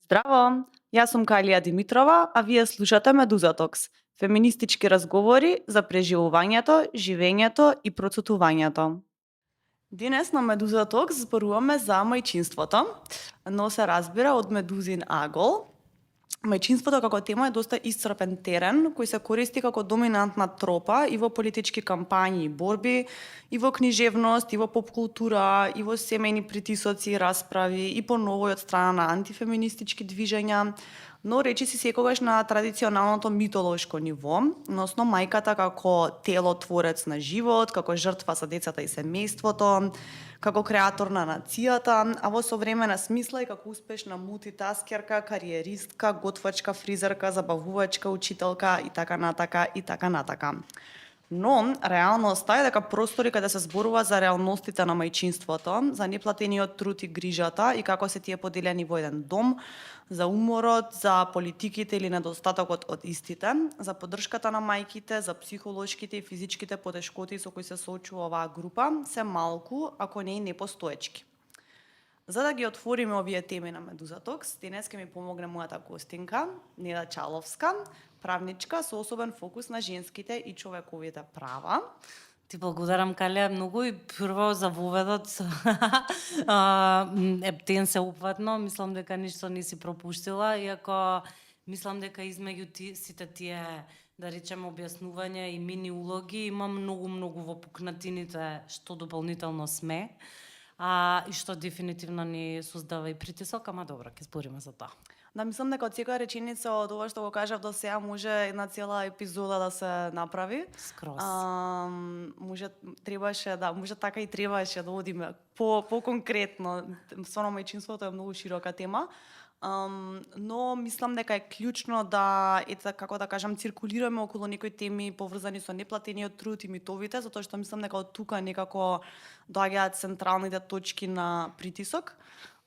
Здраво, јас сум Калија Димитрова, а вие слушате Медуза Токс, феминистички разговори за преживувањето, живењето и процутувањето. Денес на Медуза Токс зборуваме за мајчинството, но се разбира од медузин агол. Мајчинството како тема е доста исцрпен терен, кој се користи како доминантна тропа и во политички кампањи и борби, и во книжевност, и во поп-култура, и во семејни притисоци и расправи, и поново и од страна на антифеминистички движења, но речиси секогаш на традиционалното митолошко ниво, односно мајката како тело творец на живот, како жртва за децата и семејството, како креатор на нацијата, а во современа смисла и како успешна мултитаскерка, кариеристка, готвачка, фризерка, забавувачка, учителка и така натака и така натака. Но, реалноста е дека простори каде се зборува за реалностите на мајчинството, за неплатениот труд и грижата и како се тие поделени во еден дом, за уморот, за политиките или недостатокот од истите, за поддршката на мајките, за психолошките и физичките потешкоти со кои се соочува оваа група, се малку, ако не и непостоечки. За да ги отвориме овие теми на Медуза Токс, денес ќе ми помогне мојата гостинка, Неда Чаловска, правничка со особен фокус на женските и човековите права. Ти благодарам, Калија, многу и прво за воведот. Ептен се упватно, мислам дека ништо не си пропуштила, иако мислам дека измеѓу сите тие, да речеме, објаснувања и мини улоги, има многу во пукнатините што дополнително сме. И што дефинитивно ни создава и притисок, ама добро, ќе збориме за тоа. Да, мислам дека од секоја реченица од ова што го кажав до сега може една цела епизода да се направи. Скроз. Може така и требаше да одиме по-конкретно. Стварно мајчинството е многу широка тема. Но мислам дека е клучно да како да кажам циркулираме околу некои теми поврзани со неплатениот труд и митовите, затоа што мислам дека од тука некако доаѓаат централните точки на притисок.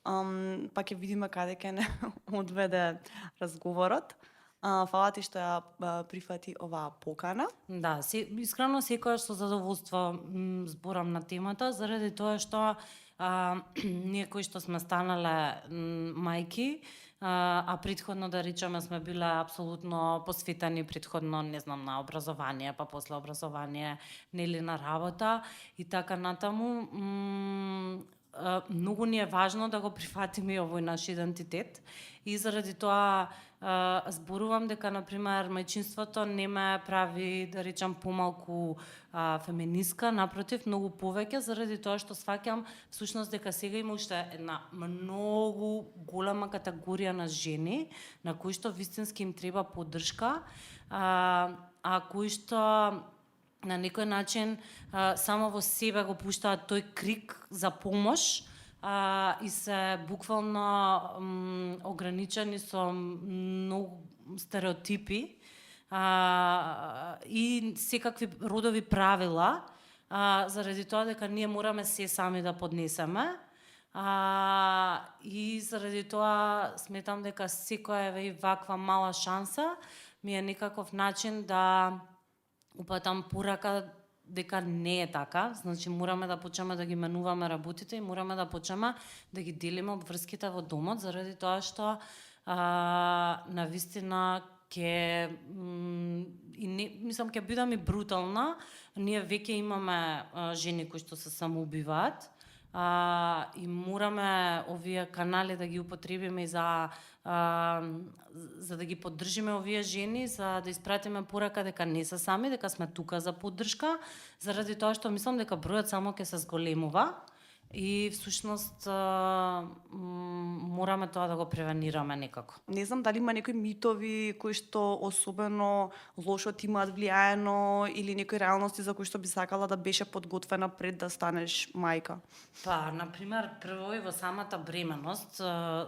Па ќе видиме каде ќе не одведе разговорот. Фала ти што ја прифати оваа покана. Да, искрено секогаш со задоволство зборам на темата, заради тоа што ние кои што сме станале мајки, а претходно да речеме сме биле апсолутно посветени претходно, не знам, на образование, па после образование, нели на работа и така натаму, многу ни е важно да го прифатиме овој наш идентитет и заради тоа зборувам дека, например, мајчинството не ме прави, да речам, помалку феминистка, напротив, многу повеќе, заради тоа што сваќам всушност дека сега има уште една многу голема категорија на жени на кои што вистински им треба поддршка, а кои што на некој начин само во себе го пуштаат тој крик за помош и се буквално ограничени со многу стереотипи и секакви родови правила, заради тоа дека ние мораме се сами да поднесеме. И заради тоа сметам дека секоја ваква мала шанса ми е некаков начин да упатам порака дека не е така, значи мораме да почнеме да ги менуваме работите и мораме да почнеме да ги делиме обврските во домот, заради тоа што навистина мислам ќе бидам и брутална, ние веќе имаме жени кои што се самоубиваат, и мораме овие канали да ги употребиме за да ги поддржиме овие жени, за да испратиме порака дека не се сами, дека сме тука за поддршка, заради тоа што мислам дека бројот само ќе се зголемува и всушност мораме тоа да го превенираме некако. Не знам дали има некои митови кои што особено лошо ти имаат влијаено или некои реалности за кои што би сакала да беше подготвена пред да станеш мајка? Па, например, прво и во самата бременост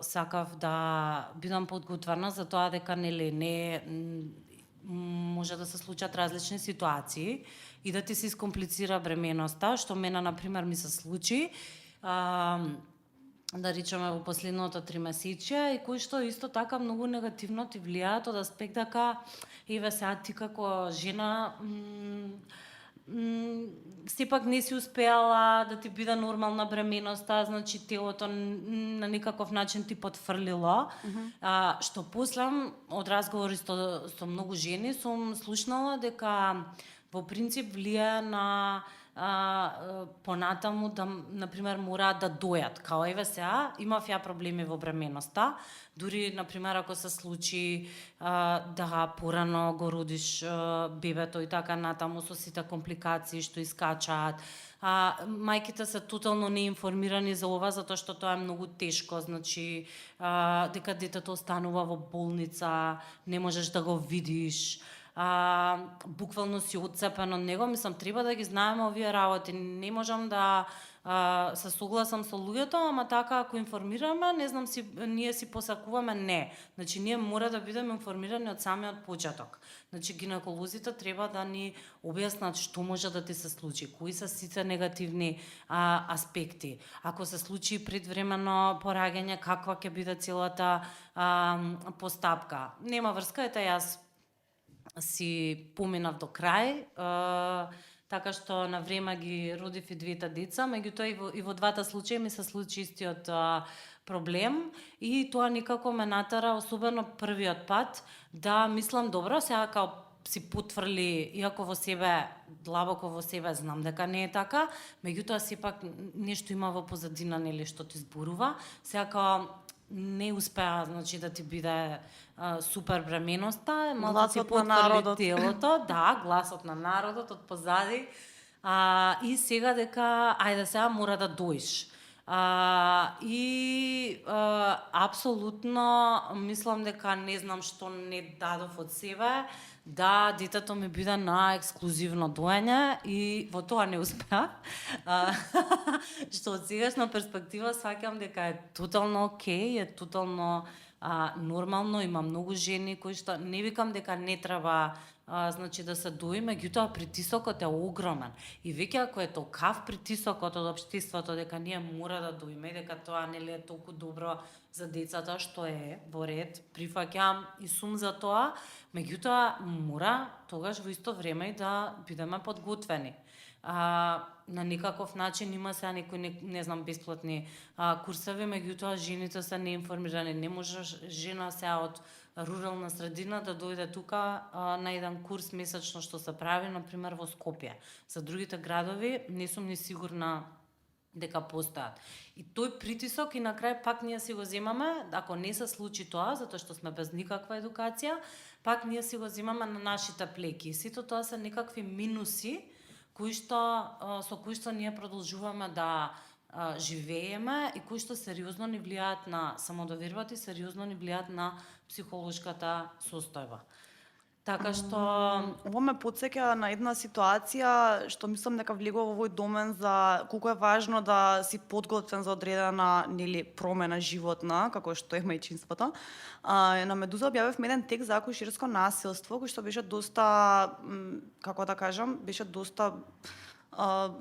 сакав да бидам подготвена за тоа дека не може да се случат различни ситуации и да ти се искомплицира бременоста, што мене, например, ми се случи, да речеме во последното 3 месече, и кои што исто така многу негативно ти влијаат од аспект дека, еве сега ти како жена сепак не си успеала да ти биде нормална бременоста, значи телото на никаков начин ти потврлило. Што после од разговори со многу жени сум слушнала дека во принцип влијае на понатаму да, например, мораат да дојат. Као еве сега, имав ја проблеми во бременоста, дури, например, ако се случи да порано го родиш бебето и така натаму со сите компликации што искачаат, мајките се тотално неинформирани за ова затоа што тоа е многу тешко, значи дека детето останува во болница, не можеш да го видиш, буквално си отцепен од него. Мислам, треба да ги знаеме овие работи. Не можам да се согласам со луѓето, ама така ако информираме, не знам ние си посакуваме, не. Значи ние мора да бидеме информирани од самиот почеток. Значи гинеколозите треба да ни објаснат што може да ти се случи, кои се сите негативни аспекти. Ако се случи предвремено пораѓање, каква ќе биде целата постапка. Нема врска, ете јас си поминав до крај, така што на време ги родив и двете деца, меѓутоа и во двата случаи ми се случи истиот проблем и тоа никако ме натера, особено првиот пат, да мислам добро, сега као си потврли, иако во себе, длабоко во себе знам дека не е така, меѓутоа сепак нешто има во позадина, нели, што ти зборува. Сега као не успеа, значи, да ти биде супер бременоста, малку ти потврли телото, да, гласот на народот од позади, и сега дека, ајде сега мора да доиш. И апсолутно мислам дека не знам што не дадов од себе, да детето ми биде на ексклузивно доење и во тоа не успеа. Што од сегашна перспектива сваќам дека е тотално окей, е тотално нормално, има многу жени кои што не викам дека не треба значи да се дои, меѓутоа притисокот е огромен. И веќе ако е толкав притисокот од општеството дека ние мора да доиме, дека тоа нели е толку добро за децата, што е во ред, прифаќам и сум за тоа, меѓутоа мора тогаш во исто време и да бидеме подготвени. На никаков начин има сега некои не знам бесплатни курсови, меѓутоа жените се неинформирани. Не може жена сега од рурална средина да дојде тука на еден курс месечно што се прави, например во Скопје. За другите градови не сум ни сигурна дека постојат. И тој притисок и на крај пак ние си го земаме, ако не се случи тоа, затоа што сме без никаква едукација, пак ние си го земаме на нашите плеки. Сето тоа се некакви минуси со кои што ние продолжуваме да живееме и кои што сериозно ни влијаат на самодовербата и сериозно ни влијаат на психолошката состојба. Така што ова ме потсеќа на една ситуација што мислам дека влегува во овој домен за колку е важно да си подготвен за одредена нели промена животна, како што е мајчинството. На Медуза објавивме еден текст за акушерско насилство кој што беше доста како да кажам, беше доста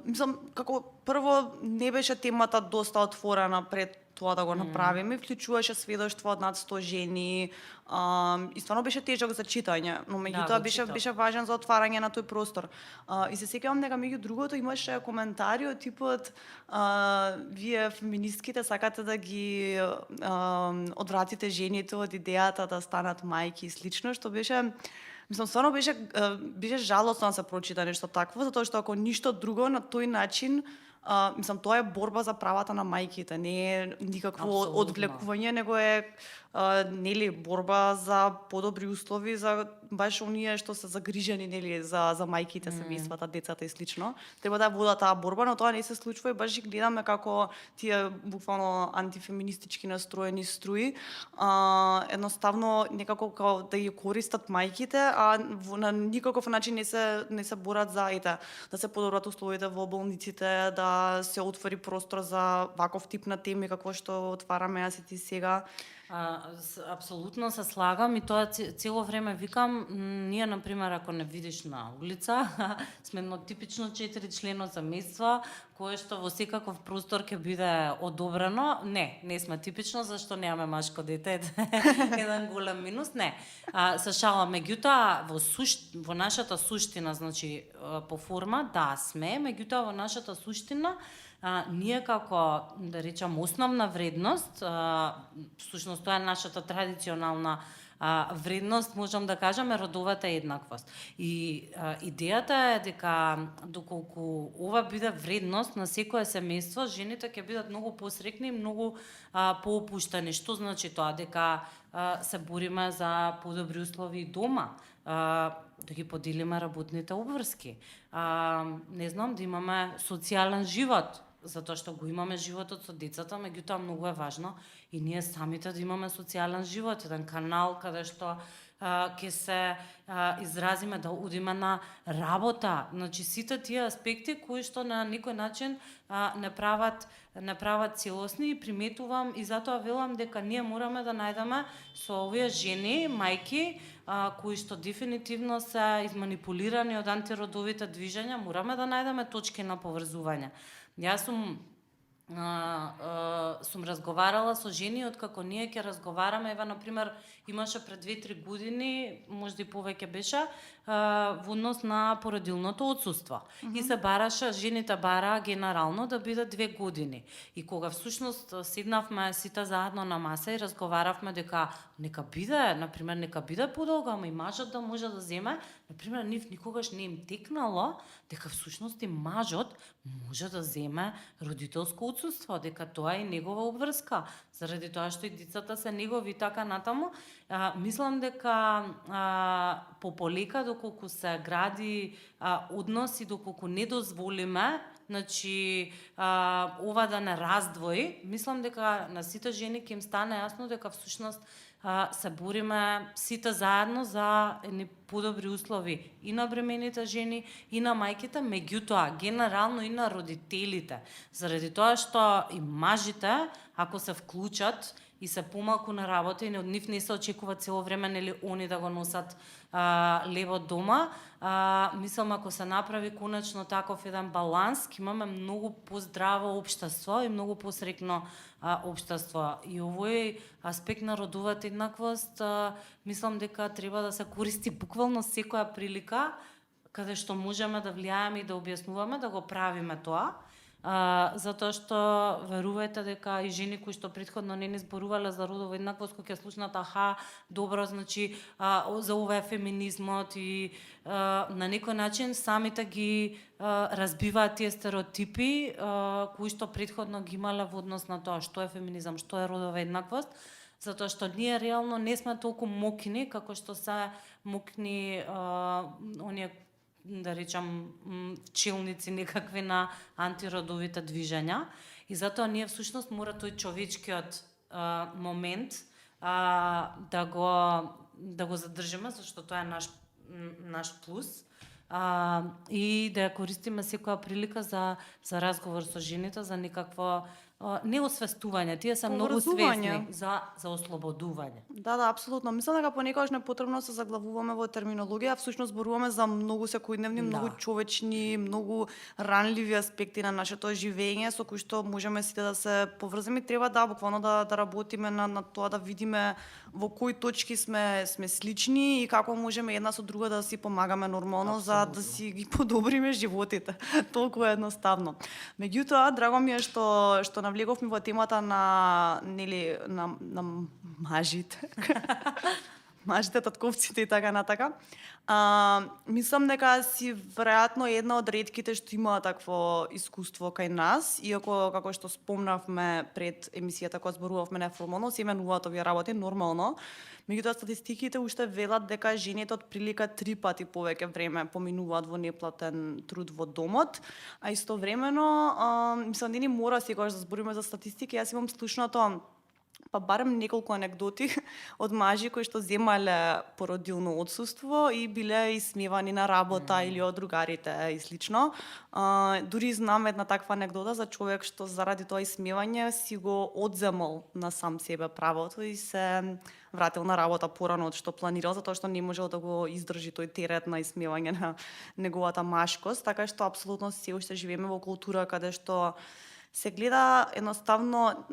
мислам како прво не беше темата доста отворена пред тоа да го направиме, вклучуваше сведоштво од над 100 жени, и стварно беше тежок за читање, но меѓутоа беше важен за отварање на тој простор. И се сеќавам дека меѓу другото имаше коментари од типот вие феминистките сакате да ги одвратите жените од идејата да станат мајки и слично, што беше мислам, стварно беше жалосно да се прочита нешто такво, затоа што ако ништо друго на тој начин мислам, тоа е борба за правата на мајките, не е никакво одвлекување, него е нели борба за подобри услови за баш оние што се загрижени нели за мајките, семејствата, децата и слично. Треба да водат таа борба, но тоа не се случува и баш ги гледаме како тие буквално антифеминистички настроени струи едноставно некако као да ги користат мајките, а на никаков начин не се борат за да се подобрат условите во болниците, да се отвори простор за ваков тип на теми какво што отвараме јас и ти сега. Апсолутно се слагам и тоа цело време викам, ние на пример ако не видиш на улица, сме едно типично 4-члено семејство кое што во секаков простор ќе биде одобрено. Не сме типично зашто немаме машко дете, еден голем минус, не. Се шалам, меѓутоа во нашата суштина, значи по форма да сме, меѓутоа во нашата суштина ние како, да речам, основна вредност, всушност тоа е нашата традиционална вредност, можам да кажам, е родовата еднаквост. И идејата е дека доколку ова биде вредност на секое семејство, жените ќе бидат многу посрекни и многу поопуштени. Што значи тоа? Дека се бориме за подобри услови дома, да ги поделиме работните обврски, не знам, да имаме социјален живот, затоа што го имаме животот со децата, меѓутоа многу е важно и ние самите да имаме социјален живот, еден канал каде што ќе се изразиме, да одиме на работа. Значи сите тие аспекти кои што на некој начин не прават целосни и приметувам и затоа велам дека ние мораме да најдеме со овие жени, мајки, кои што дефинитивно се изманипулирани од антиродовите движења, мораме да најдеме точки на поврзување. Јас сум разговарала со жени откако ние ќе разговараме, ева например имаше пред 2-3 години, можда и повеќе беше, во однос на породилното отсуство. И се бараше, жените бараа генерално да биде 2 години. И кога всушност седнавме сите заедно на маса и разговаравме дека нека биде, например, нека биде подолго, ама и мажот да може да земе, например, нив никогаш не им текнало дека всушност и мажот може да земе родителско отсуство, дека тоа е негова обврска, заради тоа што и децата се негови и така натаму. Мислам дека пополека доколку се гради однос и доколку не дозволиме, значи ова да не раздвои, мислам дека на сите жени ќе им стане јасно дека всушност се бориме сите заедно за едни подобри услови и на бремените жени, и на мајките, меѓутоа генерално и на родителите. Заради тоа што и мажите, ако се вклучат и се помалку на работа и од нив не се очекува цело време нели они да го носат левот дома, мислам ако се направи конечно таков еден баланс, ќе имаме многу поздраво општество и многу посрекно општество. И овој аспект на родовата еднаквост, мислам дека треба да се користи буквално секоја прилика каде што можеме да влијаеме и да објаснуваме, да го правиме тоа. Затоа што верувајте дека и жени кои што претходно не зборувале за родова еднаквост, кога ќе слушнат добро, значи за ова е феминизмот и на некој начин самите ги разбиваат тие стереотипи кои што претходно ги имале во однос на тоа што е феминизам, што е родова еднаквост, затоа што ние реално не сме толку мокни како што се мокни оние, да речам, челници некакви на антиродовите движења. И затоа ние всушност мора тој човечкиот момент да го задржиме, зашто тоа е наш плюс. И да ја користиме секоја прилика за разговор со жените, за некакво не освестување, тие се многу свесни за ослободување. Да, апсолутно. Мислам дека понекогаш не е потребно да се заглавуваме во терминологија, всушност зборуваме за многу секојдневни, многу човечни, многу ранливи аспекти на нашето живење со кои што можеме сите да се поврземе. Треба буквално да работиме на тоа, да видиме во кои точки сме слични и како можеме една со друга да си помагаме нормално за да си ги подобриме животите. Толку е едноставно. Меѓутоа, драго ми е што навлеговме во темата на мажите. Мажите, татковците и така натака. Мислам дека си веројатно една од ретките што има такво искуство кај нас, иако како што спомнавме пред емисијата кога зборувавме неформално, се именуваат овие работи нормално. Меѓутоа статистиките уште велат дека жените од прилика 3 пати повеќе време поминуваат во неплатен труд во домот, а истовремено мислам дека ни мора секогаш да збориме за статистики. Јас имам слушното Па барем неколку анегдоти од мажи кои што земале породилно отсуство и биле исмевани на работа или од другарите и слично. Дури знам една таква анегдота за човек што заради тоа исмевање си го одземал на сам себе правото и се вратил на работа порано од што планирал, затоа што не можел да го издржи тој терет на исмевање на неговата машкост, така што апсолутно се уште живееме во култура каде што се гледа едноставно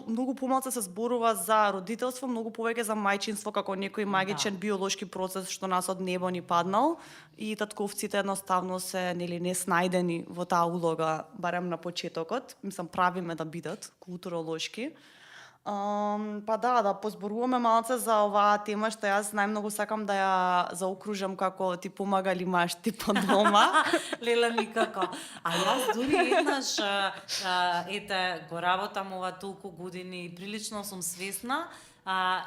многу помалку се зборува за родителство, многу повеќе за мајчинство како некој магичен биолошки процес што нас од небо ни паднал и татковците едноставно се неснајдени во таа улога, барем на почетокот, мислам правиме да бидат културолошки. Па да позборуваме малце за оваа тема што јас најмногу сакам да ја заокружам како ти помагали машти по дома. Леле никако. А јас дури еднаш, ете, го работам ова толку години и прилично сум свесна,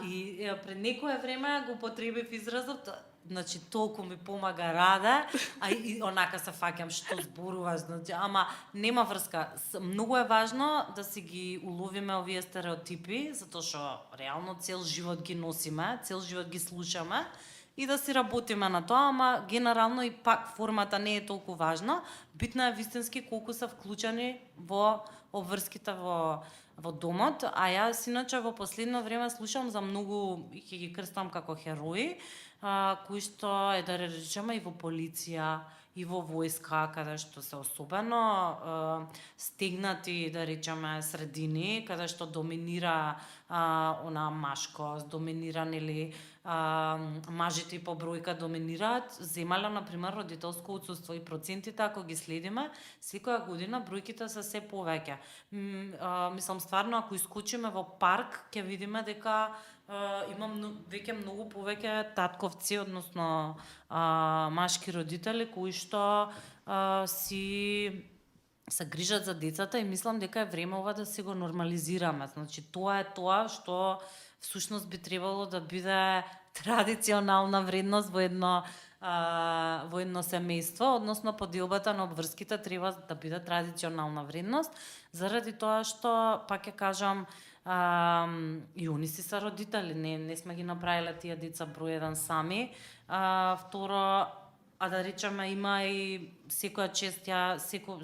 и пред некое време го потребив изразот, значи толку ми помага Раде, а и онака се фаќам што зборуваш, значи, ама нема врска. Многу е важно да си ги уловиме овие стереотипи, затоа што реално цел живот ги носиме, цел живот ги слушаме и да си работиме на тоа, ама генерално и пак формата не е толку важна. Битно е вистински колку се вклучени во обврските во домот, а јас иначе во последно време слушам за многу, ќе ги крстам како херои, кои што да речеме и во полиција, и во војска, каде што се особено стегнати, да речеме, средини, каде што доминира она машкост, доминира, нели, мажите и по бројка доминираат, земале, например, родителско отсуство и процентите, ако ги следиме, секоја година бројките се се повеќе. Мислам, стварно, ако искочиме во парк, ќе видиме дека има веќе многу повеќе татковци, односно машки родители кои што се грижат за децата и мислам дека е време ова да се го нормализираме. Значи тоа е тоа што всушност би требало да биде традиционална вредност во едно семејство, односно поделбата на обврските треба да биде традиционална вредност, заради тоа што, пак ќе кажам, и они си се родители, не сме ги направиле тие деца број еден сами. Второ, да речеме, има и секоја чест,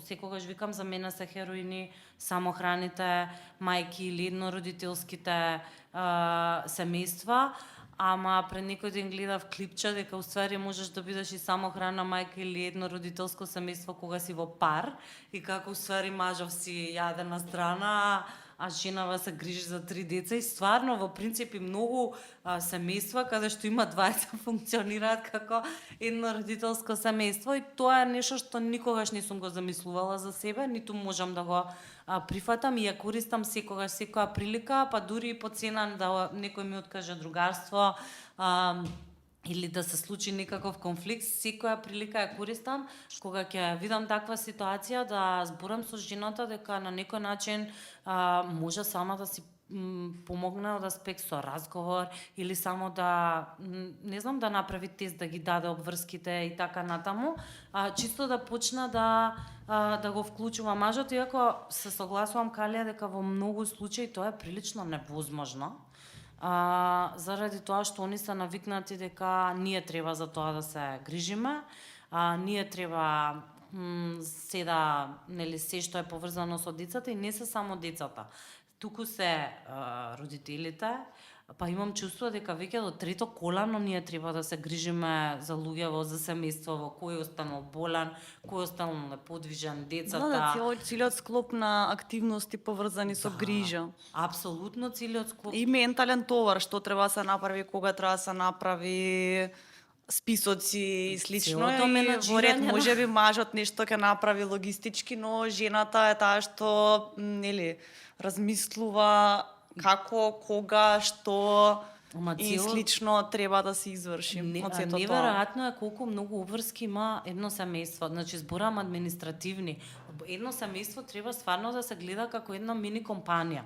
секогаш викам, за мене се хероини самохраните мајки или еднородителските семејства, ама пред некој ден гледав клипче дека уствари можеш да бидеш и самохрана мајка или еднородителско семејство кога си во пар и како уствари мажов си јаде на страна, а женава се грижи за 3 деца и стварно во принцип и многу семејства каде што има двајца функционираат како едно родителско семејство и тоа е нешто што никогаш не сум го замислувала за себе, ниту можам да го прифатам и ја користам секогаш, секоја прилика, па дури и по цена да некој ми откаже другарство, или да се случи некаков конфликт, секоја прилика ја користам, кога ќе видам таква ситуација, да зборам со жената дека на некој начин може сама да си помогне од аспект со разговор или само да, не знам, да направи тест, да ги даде обврските и така натаму, чисто да почна да го вклучува мажот, иако се согласувам, Калија, дека во многу случаи тоа е прилично невозможно. Заради тоа што они се навикнати дека ние треба за тоа да се грижиме, ние треба се што е поврзано со децата и не се само децата, туку се родителите, па имам чувство дека веќе до трето колано ние треба да се грижиме за луѓе за семејство во кој останал болен, кој останал неподвижен, децата. Да, целиот склоп на активности поврзани со грижа. Апсолутно целиот склоп. И ментален товар, што треба да се направи, кога треба да се направи, списоци и слично. И во ред можеби мажот нешто ќе направи логистички, но жената е таа што размислува како, кога, што и слично треба да се изврши од сето тоа. Неверојатно е колку многу обврски има едно семејство. Значи зборам административни, едно семејство треба стварно да се гледа како една мини компанија.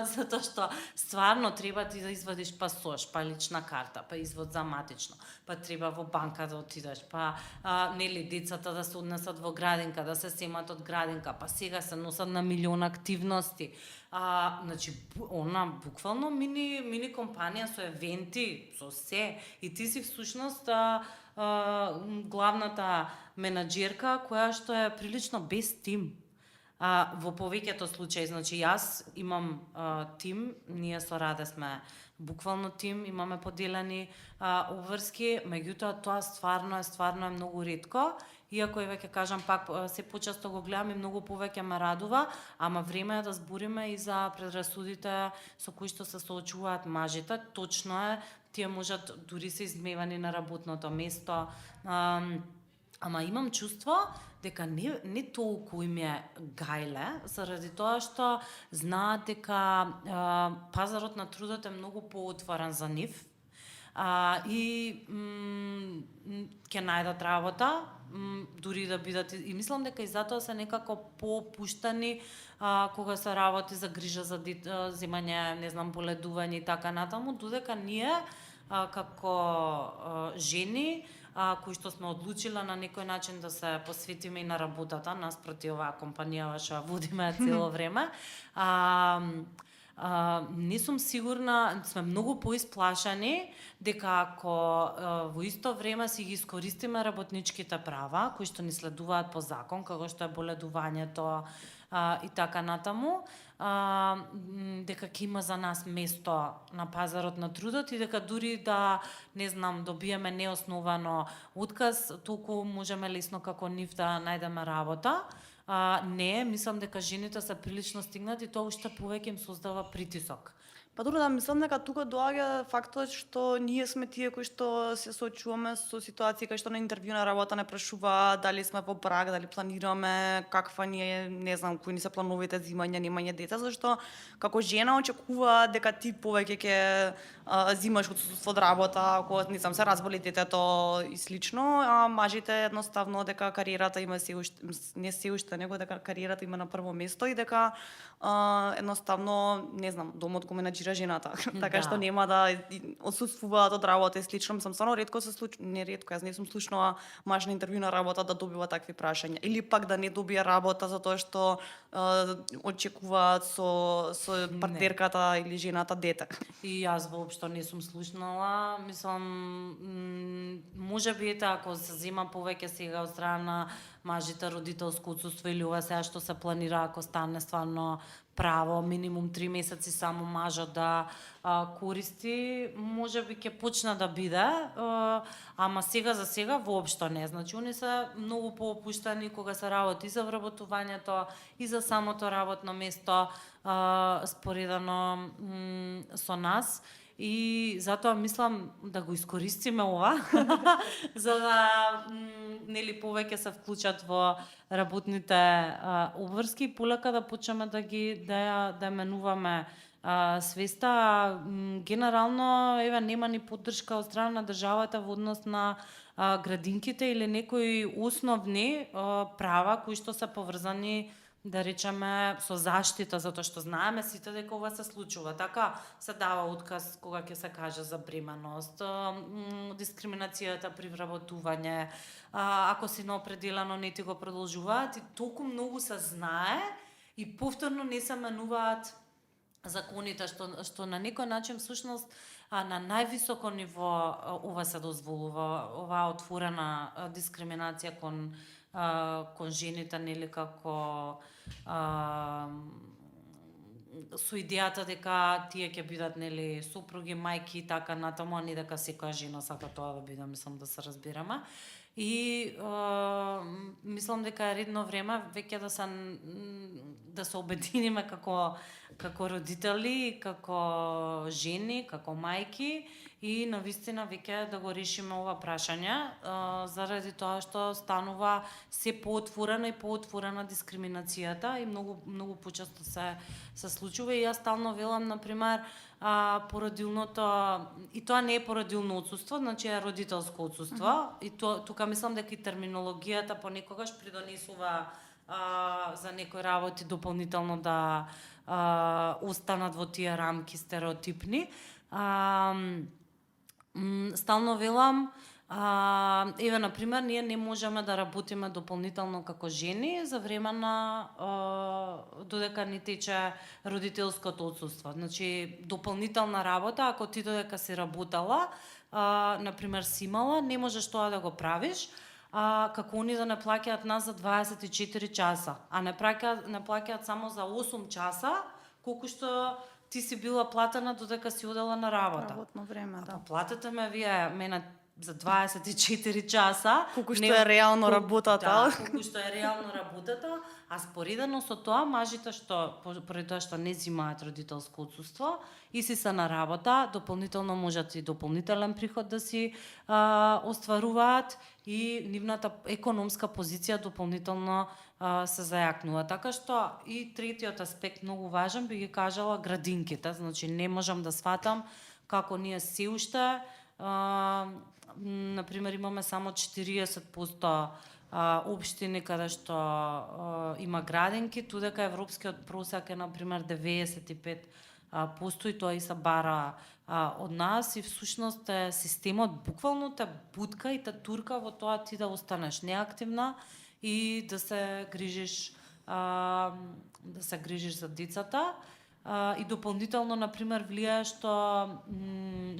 Затоа што стварно треба ти да извадиш пасош, па лична карта, па извод за матично, па треба во банка да отидеш, па нели децата да се однесат во градинка, да се семат од градинка, па сега се носат на милион активности. Значи она буквално мини компанија со евенти, со се, и ти си всушност главната менаџерка која што е прилично без тим. Во повеќето случаи, значи јас имам тим, ние со Раде сме буквално тим, имаме поделени обврски, меѓутоа тоа стварно е многу ретко. Иако веќе кажам пак се почесто го гледам и многу повеќе ме радува, ама време е да збориме и за предрасудите со кои што се соочуваат мажите. Точно е, тие можат дури се измевани на работното место. Ама имам чувство дека не толку им е гајле, заради тоа што знаат дека пазарот на трудот е многу поотворен за нив. И ќе најдат работа, дури да бидат, и мислам дека и затоа се некако попуштани кога се работи за грижа за земање, не знам, боледување и така натаму, додека ние како жени кои што сме одлучиле на некој начин да се посветиме и на работата, наспроти оваа компанија што водиме цело време, не сум сигурна, сме многу поисплашани дека ако во исто време си ги искористиме работничките права кои што ни следуваат по закон, како што е боледувањето и така натаму, дека ќе има за нас место на пазарот на трудот и дека дури да, не знам, добиеме неосновано отказ, толку можеме лесно како нив да најдеме работа. Не, мислам дека жените се прилично стигнати и тоа уште повеќе им создава притисок. Па добро, да, мислам дека тука доаѓа фактот што ние сме тие кои што се соочуваме со ситуации кај што на интервју на работа не прашуваат дали сме во брак, дали планираме, каква ни е, не знам, кои ни се плановите за имање, немање деца, зашто како жена очекува дека ти повеќе ќе зимаш отсуство од работа, ако не знам се разболи детето и слично, а мажите едноставно дека кариерата има се уште него дека кариерата има на прво место и дека едноставно, не знам, домот го менаџира жената, така што нема да отсуствуваат од работа и слично. Мислам, само ретко се случува, не ретко, јас не сум слушнала маж на интервју на работа да добива такви прашања, или пак да не добија работа затоа што очекуваат со партнерката или жената дете. И јас воопшто не сум слушнала, мислам, можеби ако се зема повеќе сега од страна на мажите родителско отсуство или ова сега што се планира ако стане стварно право, минимум 3 месеци само мажот да користи, можеби ќе почне да биде, ама сега за сега воопшто не. Значи, они се многу поопуштани кога се работи за вработувањето и за самото работно место, споредано со нас. И затоа мислам да го искористиме ова за да нели повеќе се вклучат во работните обврски и полека да почнеме да ја менуваме свеста. Генерално нема ни поддршка од страна на државата во однос на градинките или некои основни права кои што се поврзани, да речеме, со заштита, затоа што знаеме сите дека ова се случува. Така се дава отказ кога ќе се каже за бременост, дискриминацијата при вработување, ако си на определено не ти го продолжуваат, и толку многу се знае и повторно не се менуваат законите, што на некој начин всушност на највисоко ниво ова се дозволува, оваа отворена дискриминација кон жените, нели, како со идејата дека тие ќе бидат, нели, сопруги, мајки и така натаму, а не дека секоја жена сака тоа да биде, мислам да се разбираме. И мислам дека е редно време веќе да се обединиме како родители, како жени, како мајки и навистина веќе да го решиме ова прашање, заради тоа што станува се поотворена и поотворена дискриминацијата и многу почесто се случува. И јас стално велам, например, породилното, и тоа не е породилно отсуство, значи е родителско отсуство, и тука мислам дека и терминологијата понекогаш придонесува за некои работи дополнително да останат во тие рамки стереотипни. Стално велам, еве, например, ние не можеме да работиме дополнително како жени за време на додека ни тече родителското отсуство. Значи, дополнителна работа, ако ти додека си работела, например, си имала, не можеш тоа да го правиш, како они да не плаќаат нас за 24 часа, а не плаќаат само за 8 часа, колку што ти си била платена додека си одела на работа. Работно време, да. Платете ме вие мене за 24 часа. Колку што е реално работата. Да, колку што е реално работата, а споредено со тоа, мажите што, поради тоа што не зимаат родителско отсуство и си се на работа, дополнително можат и дополнителен приход да си остваруваат и нивната економска позиција дополнително се зајакнува. Така што и третиот аспект многу важен би ги кажала градинките. Значи не можам да сватам како ние се уште например имаме само 40% општини каде што има градинки, тудека европскиот просек е например 95% и тоа и се бара од нас и всушност системот буквално те бутка и те турка во тоа ти да останеш неактивна и да се грижиш за децата. И дополнително, например, влијае што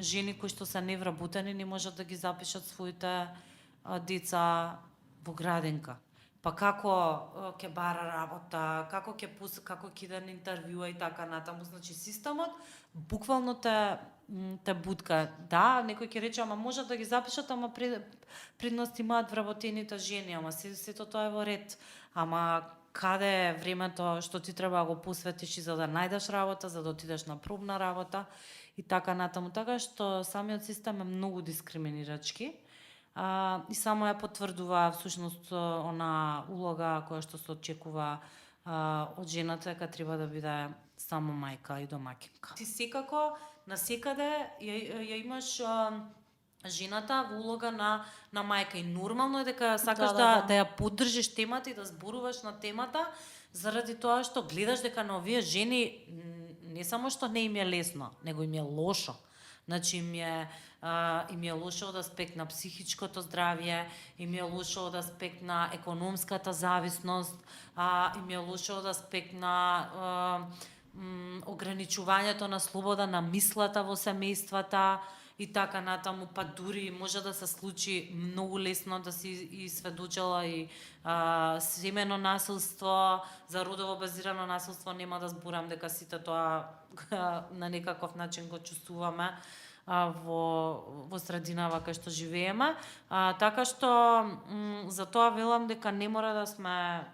жени кои што се невработени не можат да ги запишат своите деца во градинка. Па како ќе бара работа, како ќе иде на интервјуа и така натаму. Значи системот буквално те бутка. Да, некој ќе рече, ама можат да ги запишат, ама предност имаат вработените жени, ама сето тоа е во ред. Ама каде е времето што ти треба да го посветиш и за да најдеш работа, за да отидеш на пробна работа и така натаму. Така што самиот систем е многу дискриминирачки и само ја потврдува всушност она улога која што се очекува од жената, дека треба да биде само мајка и домакинка. Ти секако насекаде ја имаш жената во улога на мајка и нормално е дека сакаш да ја поддржиш темата и да зборуваш на темата, заради тоа што гледаш дека на овие жени не само што не им е лесно, него им е лошо. Значи им е лошо од аспект на психичкото здравје, им е лошо од аспект на економската зависност, им е лошо од аспект на ограничувањето на слобода на мислата во семејствата и така натаму, па дури може да се случи многу лесно да си и сведочела и семено насилство, за родово базирано насилство нема да зборам дека сите тоа на некаков начин го чувствуваме во срединава кај што живееме. Така што за тоа велам дека не мора да сме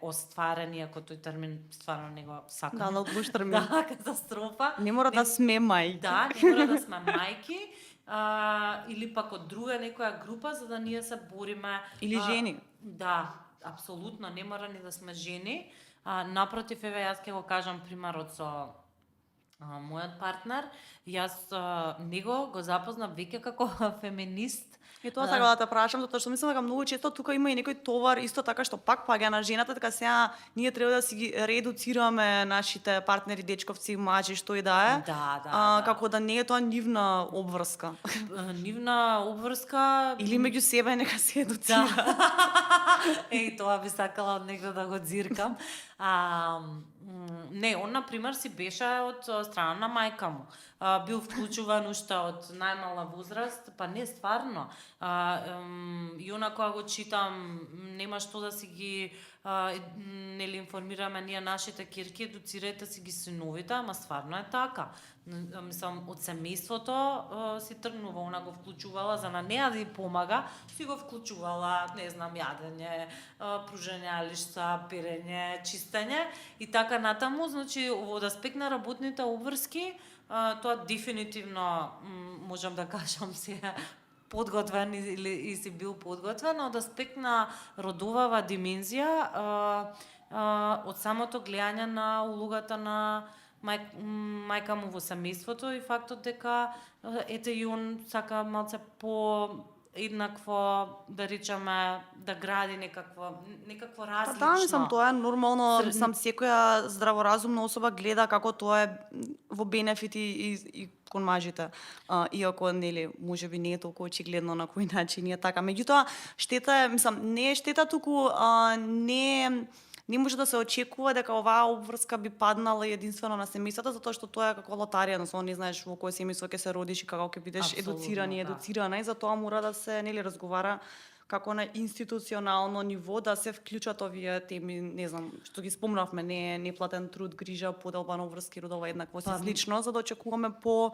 остварени, ако тој термин стварно не го сакам. Да, лош термин. Да, катастрофа. Не мора да сме мајки. Да, не мора да сме мајки. Или пак од друга некоја група, за да ние се бориме. Или жени. Да, апсолутно, не мора ни да сме жени. Напротив, еве, јас ќе го кажам примерот со мојот партнер. Јас него го запознав веќе како феминист. И тоа сакам да те прашам, затоа што мислам дека многу често тука има и некој товар исто така што пак паѓа на жената, така сега ние треба да си ги редуцираме нашите партнери, дечковци, мажи, што и да е. Да. Како да не е тоа нивна обврска. Нивна обврска или меѓу себе нека се едуцира. Еј, тоа би сакала од негде да го дзиркам. Не, он например си беше од страна на мајка му. Бил вклучуван уште од најмала возраст, па не стварно. И она кога го читам, нема што да си ги нели информираме ние нашите кирки, едуцирајте си ги синовите, ама стварно е така. Мислам, од семејството си тргнува, она го вклучувала за на неа да ја помага, си го вклучувала, не знам, јадење, пружање лишца, перење, чистење и така натаму. Значи, од аспект на работните обврски, тоа дефинитивно можам да кажам се подготвен и си бил подготвен. Од аспект на родовава димензија, од самото гледање на улогата на мајка му во семејството и фактот дека ете и он сака малце еднакво, да речеме, да гради некакво Па различно. да, мислам, тоа е нормално, Ср- мислам, секоја здраворазумна особа гледа како тоа е во бенефит и кон мажите. Иако, нели, можеби не е толку очигледно на кој начин е така. Меѓутоа, штета е, мислам, не е штета, туку не може да се очекува дека оваа обврска би паднала единствено на семејствата, затоа што тоа е како лотарија, едноставно не знаеш во кое семејство ќе се родиш и како ќе бидеш Апсолутно, едуциран и да. едуцирана, и затоа мора да се, нели, разговара како на институционално ниво да се вклучат овие теми, не знам, што ги спомнавме, неплатен труд, грижа, поделба на обврски, родова еднаквост и Па, слично, за да очекуваме по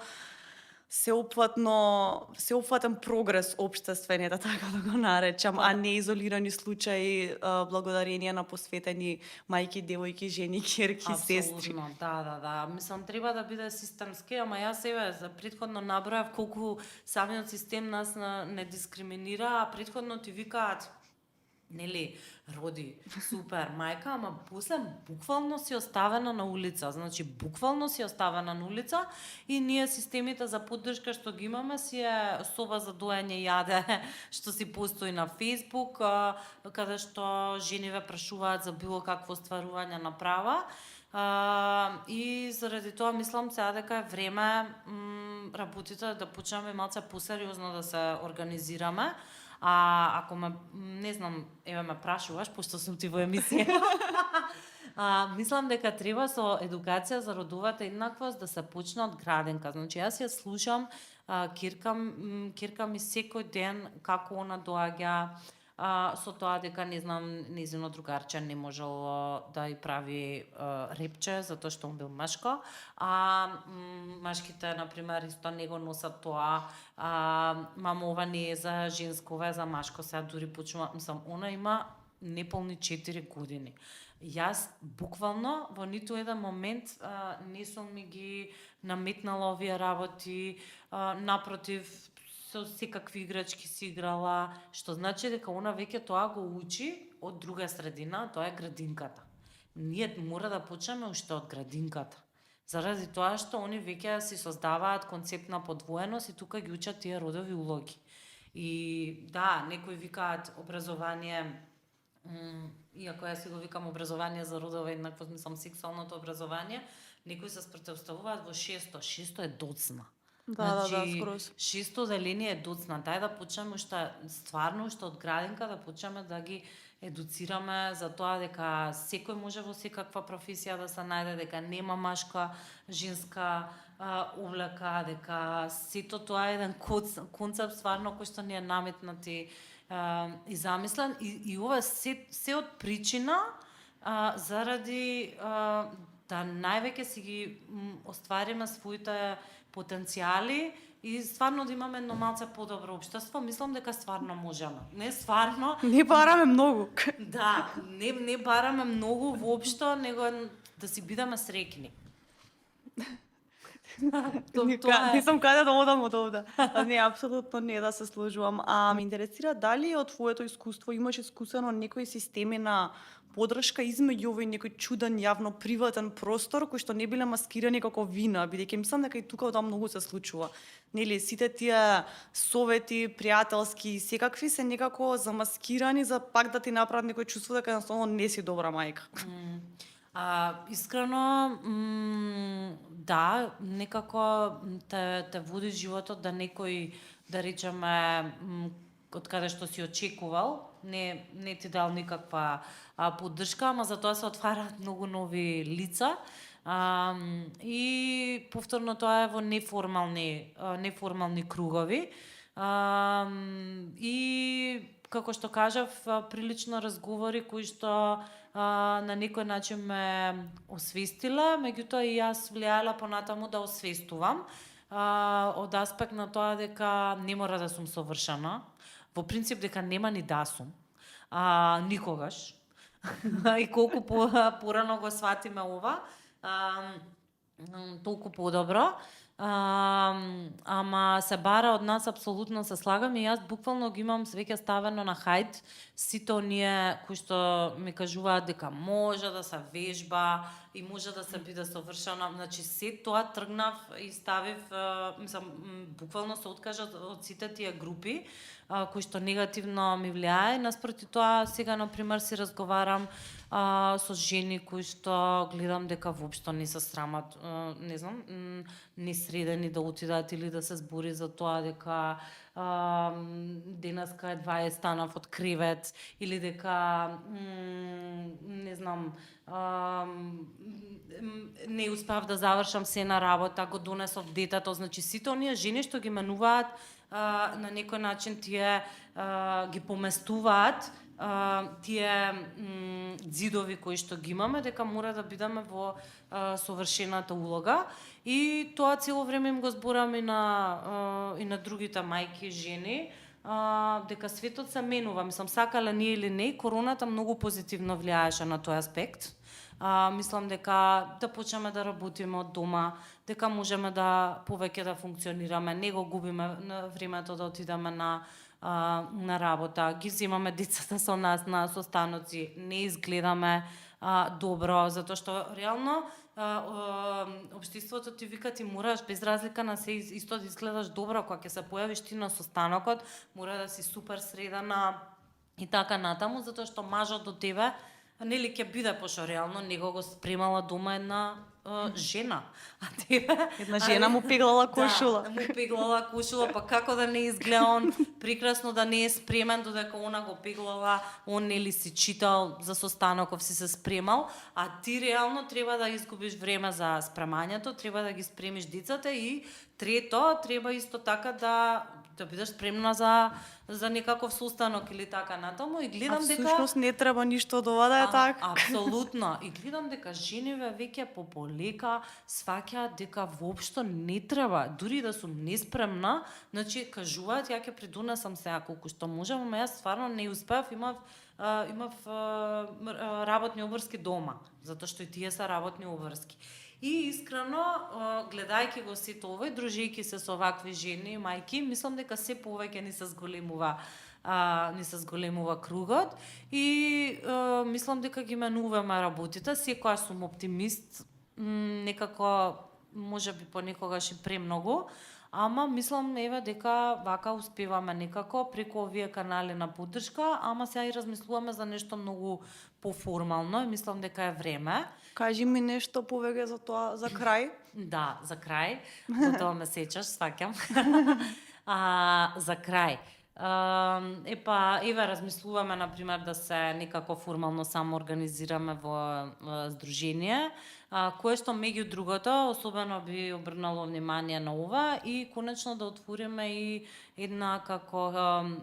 сеопфатен прогрес општествен, да така да го наречам, а не изолирани случаи благодарение на посветени мајки, девојки, жени, ќерки, сестри. апсолутно, да. Мислам, треба да биде системски, ама јас себе за претходно набројав колку самиот систем нас не дискриминира, а претходно ти викаат, нели, роди, супер, мајка, ама после буквално си оставена на улица. Значи, буквално си оставена на улица и ние системите за поддршка што ги имаме си е соба за доење јаде, што си постои на Facebook, каде што жени ве прашуваат за било какво стварување на права. И заради тоа мислам сега дека е време работите да почнеме малце посериозно да се организираме. А ако не знам, еве ме прашуваш, пошто сум ти во емисија. Мислам дека треба со едукација за родовата еднаквост да се почне од градинка. Значи јас ја слушам кирка ми секој ден како она доаѓа со тоа дека не знам нејзино другарче не можело да ја прави репче затоа што он бил машко, машките на пример исто не го носат тоа, мамо ова не е за женско, ова е за машко, сега дури почнува, мислам, она има неполни 4 години. Јас буквално во ниту еден момент не сум ми ги наметнала овие работи, напротив, со секакви играчки си играла, што значи дека она веќе тоа го учи од друга средина, тоа е градинката. Ние мора да почнеме уште од градинката. Заради тоа што они веќе си создаваат концепт на подвоеност и тука ги учат тие родови улоги. И да, некои викаат образование, иако јас си го викам образование за родова еднаквост, мислам сексуалното образование, некои се спротивставуваат во шесто е доцна. Да, Значи, скроз. шесто оделение е доцна. Дај да почнеме уште стварно уште од градинка да почнеме да ги едуцираме за тоа дека секој може во секаква професија да се најде, дека нема машка, женска облека, дека сето тоа е еден концепт стварно кој што ни е наметнати и замислен и ова се од причина заради да највеќе си ги оствариме своите потенцијали и стварно да имаме едно малце подобро општество, мислам дека стварно можеме. Не стварно. Не бараме многу. Да, не бараме многу воопшто, него да си бидеме среќни. Не сум каде да одам од овде. Не, апсолутно не да се сложувам. Ме интересира дали од твоето искуство имаш искусено некои системи на поддршка измеѓу овој некој чуден јавно приватен простор кој што не биле маскирани како вина, бидејќи мислам дека и тука тоа многу се случува. Нели сите тие совети, пријателски, секакви се некако замаскирани за пак да ти направат некој чувство дека едноставно не си добра мајка. Искрено, да, некако те води животот да некој, да речеме, од каде што си очекувал, не ти дал никаква поддршка, ама за тоа се отвараат многу нови лица. И повторно тоа е во неформални кругови. И како што кажав, прилично разговори кои што на некој начин ме освестиле, меѓутоа и јас влијала понатаму да освестувам од аспект на тоа дека не мора да сум совршена, во принцип дека нема ни да сум, никогаш. И колку порано го сватиме ова, толку подобро. Ама се бара од нас, апсолутно се слагам, и јас буквално ги имам веќе ставено на хајд сите оние кои што ми кажуваат дека може да се вежба и може да се биде совршено. Значи се тоа тргнав и ставив, буквално се откажат од сите тие групи кои што негативно ми влијае. Наспроти тоа, сега на пример си разговарам со жени кои што гледам дека воопшто не се срамат, не знам, не средени да отидат или да се збори за тоа дека денеска едва станав од кревет, или дека не знам, не успеав да завршам се на работа, го донесов детето. Значи сите оние жени што ги менуваат на некој начин, тие ги поместуваат тие ѕидови кои што ги имаме, дека мора да бидеме во совршената улога, и тоа цело време им го зборам и на другите мајки, жени, дека светот се менува. Мислам, сакале ние или не, короната многу позитивно влијаеше на тој аспект. Мислам дека да почнеме да работиме од дома, дека можеме да повеќе да функционираме, не го губиме на времето да отидеме на работа, ги земаме децата со нас на состаноци, не изгледаме добро, затоа што реално општеството ти вика ти мораш без разлика на се исто да изгледаш добро, кога ќе се појавиш ти на состанокот, мора да си супер средана и така натаму, затоа што мажот до тебе нели ќе биде, пошто реално него го спремала дома една жена, а тебе една жена му пеглала кошула. Да, му пеглала кошула, па како да не изгледа он прекрасно, да не е спремен, додека она го пеглала, он нели си читал за состаноков, си се спремал, а ти реално треба да изгубиш време за спремањето, треба да ги спремиш децата, и трето, треба исто така да бидеш спремна за некаков состанок или така натаму, и гледам дека всушност не треба ништо од ова да е така. Апсолутно. И гледам дека жениве веќе пополека сваќаат дека воопшто не треба, дури да сум неспремна, значи кажуваат ја ќе придонесам сега колку што можам, ама јас стварно не успеав, имав работни обврски дома, затоа што и тие се работни обврски. И искрено, гледајќи го сето ова и дружејќи се со вакви жени и мајки, мислам дека се повеќе ни се зголемува кругот, и мислам дека ги менуваме работите. Секоја сум оптимист, некако можеби понекогаш и премногу, ама мислам еве дека вака успеваме некако преку овие канали на поддршка, ама сега и размислуваме за нешто многу поформално и мислам дека е време. Кажи ми нешто повеќе за тоа, за крај. Да, за крај. За тоа ме сечаш, сваќам. За крај. Еве размислуваме на пример да се некако формално само организираме во здружение, кое што меѓу другото особено би обрнало внимание на ова, и конечно да отвориме и една како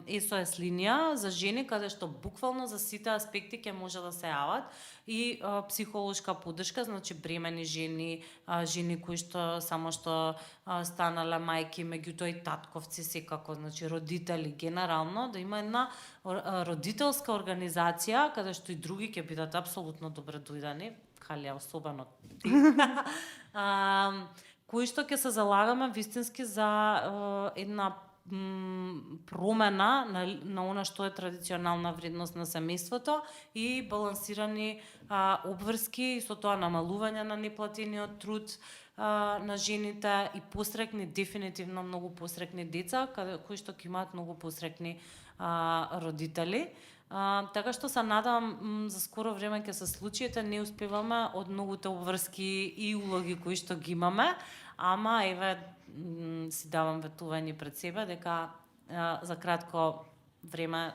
SOS линија за жени, каде што буквално за сите аспекти ќе може да се јават, и психолошка поддршка, значи бремени жени, жени кои што само што станале мајки, меѓутоа и татковци секако, значи родители генерално, да има една родителска организација каде што и други ќе бидат апсолутно добре дојдени, Халија особено кои што ќе се залагаме вистински за една промена на она што е традиционална вредност на семејството и балансирани обврски, и со тоа намалување на неплатениот труд на жените, и посрекни, дефинитивно многу посрекни деца, кои што ќе имаат многу посрекни родители. Така што се надам за скоро време ќе се случи, не успеваме од многуте обврски и улоги кои што ги имаме, ама еве си давам ветување пред себе дека за кратко време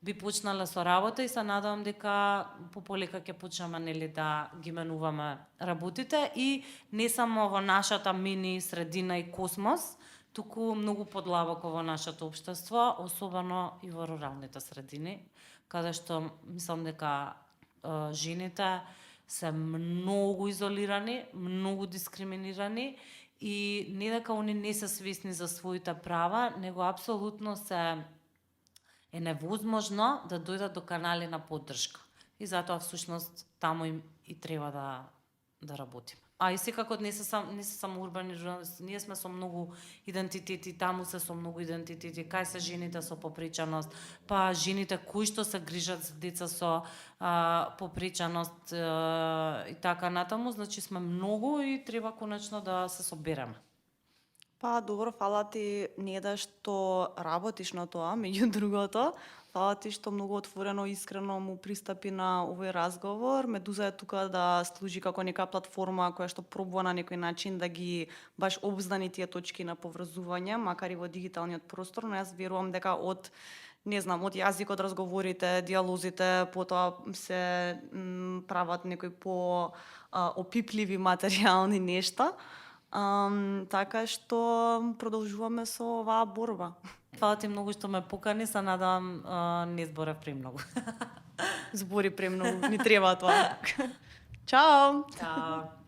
би почнале со работа, и се надам дека пополека ќе почнеме нели да ги менуваме работите, и не само во нашата мини средина и космос, туку многу подлабоко во нашето општество, особено и во руралните средини, каде што мислам дека жените се многу изолирани, многу дискриминирани, и не дека они не се свесни за своите права, него апсолутно е невозможно да дојдат до канали на поддршка. И затоа всушност таму им и треба да работиме. А и секако не се само урбани журналисти, ние сме со многу идентитети, таму се со многу идентитети, кај се жените со попреченост, па жените кои што се грижат за деца со попреченост и така натаму, значи сме многу и треба конечно да се собереме. Па добро, фала ти Неда што работиш на тоа, меѓу другото. Фала ти што многу отворено и искрено му пристапи на овој разговор. Медуза е тука да служи како нека платформа која што пробува на некој начин да ги баш обздани тие точки на поврзување, макар и во дигиталниот простор, но јас верувам дека од не знам, од јазикот, разговорите, диалозите, потоа се прават некои по опипливи материјални нешта. Така што продолжуваме со оваа борба. Фала ти многу што ме покани, се надевам не зборев премногу. Збори премногу, ни треба тоа. Чао! Чао.